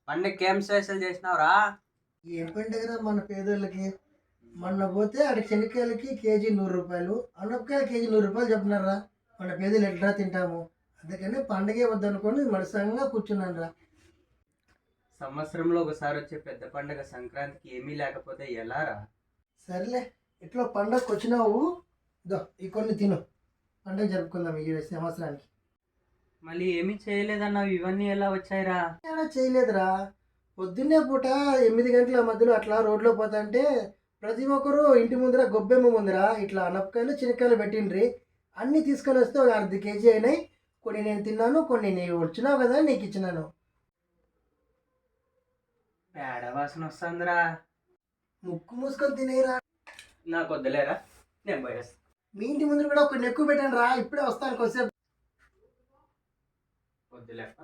పండుగకి ఏం స్పెషల్ చేసినావురా? ఏం పండుగరా మన పేదోళ్ళకి. మొన్న పోతే అక్కడ శనక్కాయలకి కేజీ 100 రూపాయలు, అనపకాయలు కేజీ 100 రూపాయలు చెప్తున్నారా. మన పేదలు ఎట్లా తింటాము? అందుకని పండగే వద్దనుకొని మనసంగా కూర్చున్నాను రా. సంవత్సరంలో ఒకసారి వచ్చే పెద్ద పండుగ సంక్రాంతికి ఏమీ లేకపోతే ఎలా రా? సర్లే, ఇట్లా పండగకి వచ్చినావు, ఇదో ఈ కొన్ని తిను, పండగ జరుపుకుందాం ఈ సంవత్సరానికి. మళ్ళీ ఏమీ చేయలేదన్నావు, ఇవన్నీ ఎలా వచ్చాయిరా? ఏడా చేయలేదురా. పొద్దున్నే పూట 8 గంటల మధ్యలో అట్లా రోడ్లో పోతాంటే ప్రతి ఒక్కరు ఇంటి ముందర గొబ్బెమ్మ ముందర ఇట్లా అనపకాయలు చినక్కాయలు పెట్టిండ్రి. అన్నీ తీసుకొని వస్తే ఒక అర్ధ కేజీ అయినాయి. కొన్ని నేను తిన్నాను, కొన్ని నీవు వచ్చినావు కదా నీకు ఇచ్చినాను. పేడ వాసన వస్తుందిరా. ముక్కు మూసుకొని తినేరా. నాకు వద్దులేరా, నేను పోయేస్తా. మీ ఇంటి ముందు కూడా కొన్ని ఎక్కువ పెట్టాను రా, ఇప్పుడే వస్తాను కొద్దిసేపు. వద్దులేక